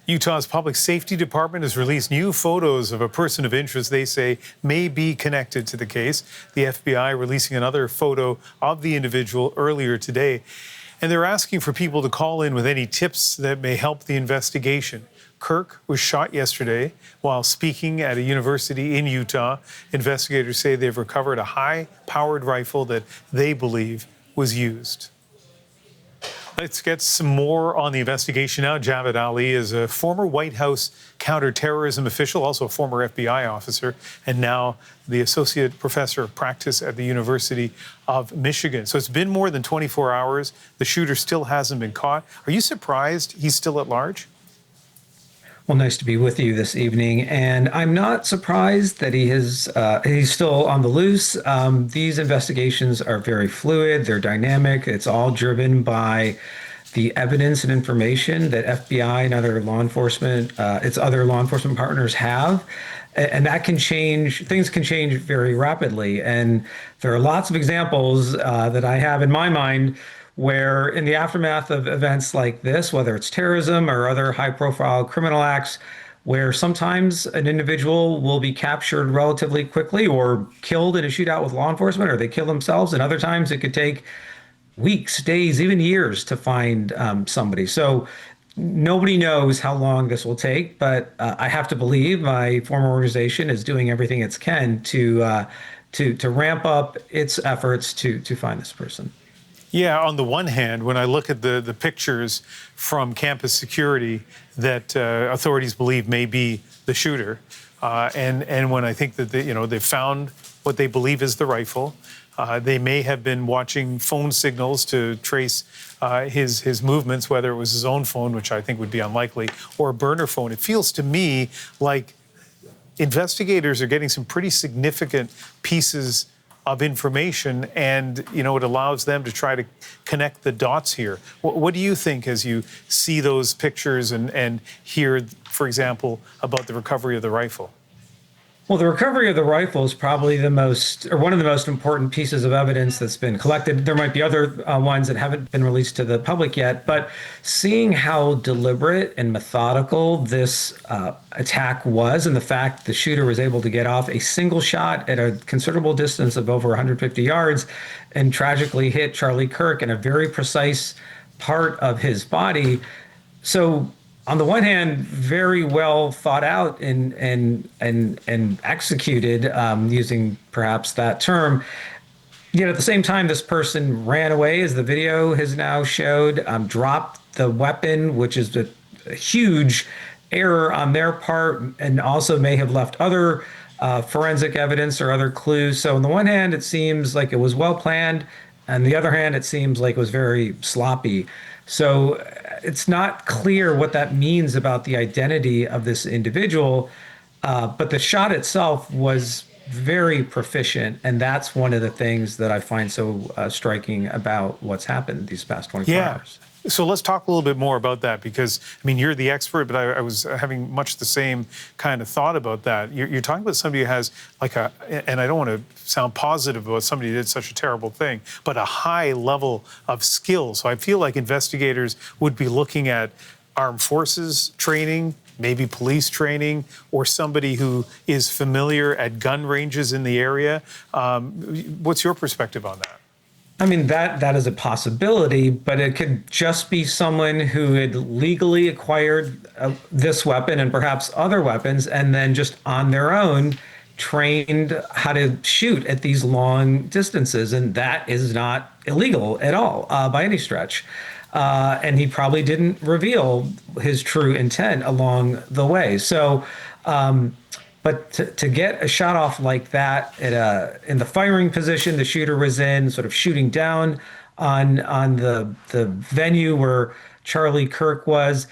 Utah's Public Safety Department has released new photos of a person of interest they say may be connected to the case. The FBI releasing another photo of the individual earlier today. And they're asking for people to call in with any tips that may help the investigation. Kirk was shot yesterday while speaking at a university in Utah. Investigators say they've recovered a high-powered rifle that they believe was used. Let's get some more on the investigation now. Javed Ali is a former White House counterterrorism official, also a former FBI officer, and now the associate professor of practice at the University of Michigan. So it's been more than 24 hours. The shooter still hasn't been caught. Are you surprised he's still at large? Well, nice to be with you this evening, and I'm not surprised that he's still on the loose. These investigations are very fluid, they're dynamic. It's all driven by the evidence and information that FBI and other law enforcement, its other law enforcement partners have. And that can change, things can change very rapidly. And there are lots of examples that I have in my mind where in the aftermath of events like this, whether it's terrorism or other high-profile criminal acts, where sometimes an individual will be captured relatively quickly or killed in a shootout with law enforcement, or they kill themselves, and other times it could take weeks, days, even years to find somebody. So nobody knows how long this will take, but I have to believe my former organization is doing everything it can to ramp up its efforts to find this person. Yeah, on the one hand, when I look at the pictures from campus security that authorities believe may be the shooter, and when I think that they found what they believe is the rifle, they may have been watching phone signals to trace his movements, whether it was his own phone, which I think would be unlikely, or a burner phone. It feels to me like investigators are getting some pretty significant pieces of information, and it allows them to try to connect the dots here. What do you think as you see those pictures and hear, for example, about the recovery of the rifle? Well, the recovery of the rifle is probably one of the most important pieces of evidence that's been collected. There might be other ones that haven't been released to the public yet, but seeing how deliberate and methodical this attack was, and the fact the shooter was able to get off a single shot at a considerable distance of over 150 yards and tragically hit Charlie Kirk in a very precise part of his body. So on the one hand, very well thought out and executed, using perhaps that term. Yet at the same time, this person ran away, as the video has now showed, dropped the weapon, which is a huge error on their part, and also may have left other forensic evidence or other clues. So on the one hand, it seems like it was well planned. On the other hand, it seems like it was very sloppy. So it's not clear what that means about the identity of this individual, but the shot itself was very proficient, and that's one of the things that I find so striking about what's happened these past 24 hours. So let's talk a little bit more about that, because, you're the expert, but I was having much the same kind of thought about that. You're talking about somebody who has and I don't want to sound positive about somebody who did such a terrible thing, but a high level of skill. So I feel like investigators would be looking at armed forces training, maybe police training, or somebody who is familiar at gun ranges in the area. What's your perspective on that? That is a possibility, but it could just be someone who had legally acquired this weapon and perhaps other weapons, and then just on their own trained how to shoot at these long distances. And that is not illegal at all by any stretch. And he probably didn't reveal his true intent along the way. So, but to get a shot off like that in the firing position the shooter was in, sort of shooting down on the venue where Charlie Kirk was,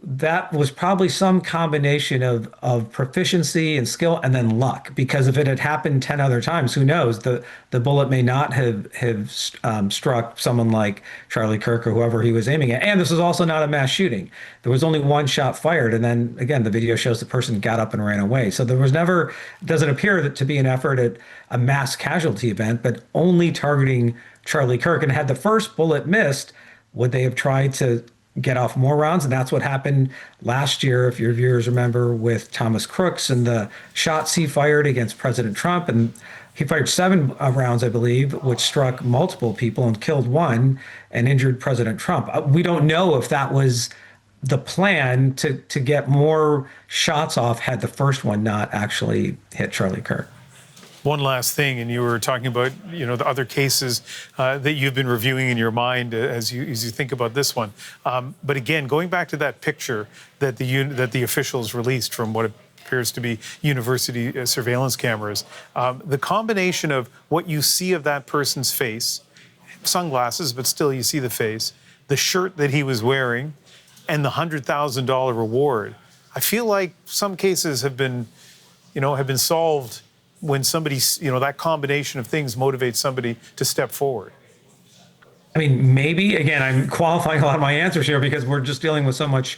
that was probably some combination of proficiency and skill and then luck. Because if it had happened 10 other times, who knows? The bullet may not have struck someone like Charlie Kirk or whoever he was aiming at. And this was also not a mass shooting. There was only one shot fired, and then again the video shows the person got up and ran away. So there was never, doesn't appear to be an effort at a mass casualty event, but only targeting Charlie Kirk. And had the first bullet missed, would they have tried to get off more rounds. And that's what happened last year, if your viewers remember, with Thomas Crooks and the shots he fired against President Trump. And he fired 7 rounds, I believe, which struck multiple people and killed one and injured President Trump. We don't know if that was the plan to get more shots off had the first one not actually hit Charlie Kirk. One last thing, and you were talking about, the other cases that you've been reviewing in your mind as you think about this one. But again, going back to that picture that the officials released from what appears to be university surveillance cameras, the combination of what you see of that person's face, sunglasses, but still you see the face, the shirt that he was wearing, and the $100,000 reward. I feel like some cases have been solved when somebody, that combination of things motivates somebody to step forward. I mean, maybe, again, I'm qualifying a lot of my answers here because we're just dealing with so much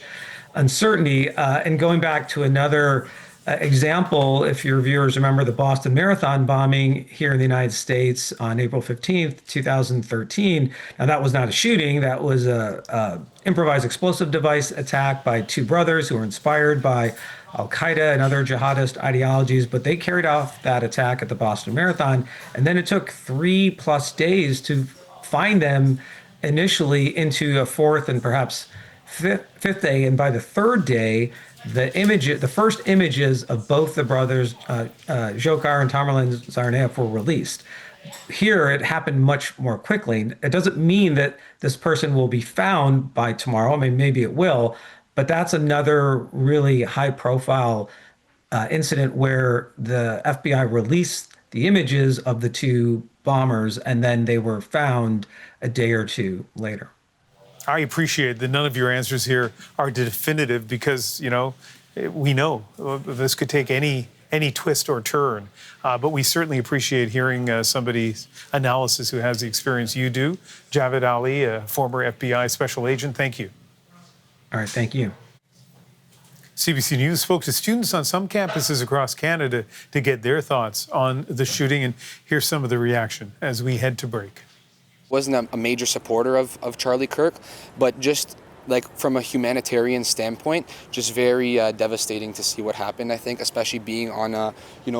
uncertainty. And going back to another example, if your viewers remember the Boston Marathon bombing here in the United States on April 15th, 2013. Now, that was not a shooting. That was a improvised explosive device attack by 2 brothers who were inspired by Al-Qaeda and other jihadist ideologies, but they carried off that attack at the Boston Marathon. And then it took 3+ days to find them initially into a 4th and perhaps 5th day. And by the 3rd day, the first images of both the brothers, Dzhokhar and Tamerlan Tsarnaev, were released. Here, it happened much more quickly. It doesn't mean that this person will be found by tomorrow. I mean, maybe it will, but that's another really high-profile incident where the FBI released the images of the 2 bombers, and then they were found a day or 2 later. I appreciate that none of your answers here are definitive because, we know this could take any twist or turn. But we certainly appreciate hearing somebody's analysis who has the experience you do. Javed Ali, a former FBI special agent, thank you. All right, thank you. CBC News spoke to students on some campuses across Canada to get their thoughts on the shooting, and here's some of the reaction as we head to break. Wasn't a major supporter of Charlie Kirk, but just like from a humanitarian standpoint, just very devastating to see what happened. I think, especially being on a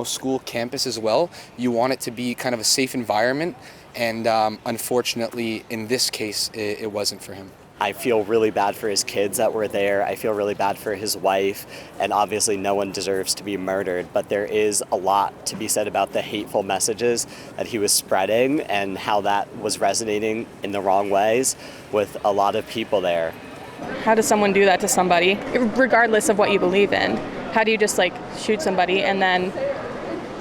school campus as well, you want it to be kind of a safe environment, and unfortunately, in this case, it wasn't for him. I feel really bad for his kids that were there. I feel really bad for his wife, and obviously no one deserves to be murdered, but there is a lot to be said about the hateful messages that he was spreading and how that was resonating in the wrong ways with a lot of people there. How does someone do that to somebody, regardless of what you believe in? How do you just shoot somebody, and then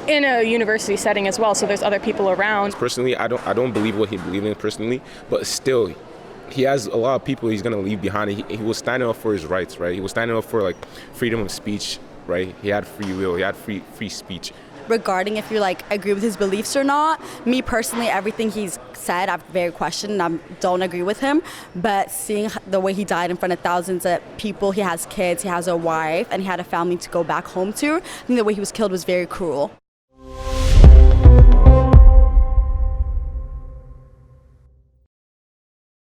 in a university setting as well, so there's other people around? Personally, I don't believe what he believed in personally, but still, he has a lot of people he's going to leave behind. He was standing up for his rights, right? He was standing up for freedom of speech, right? He had free will, he had free speech. Regarding if you agree with his beliefs or not, me personally, everything he's said, I've very questioned. I don't agree with him. But seeing the way he died in front of thousands of people, he has kids, he has a wife, and he had a family to go back home to. I think the way he was killed was very cruel.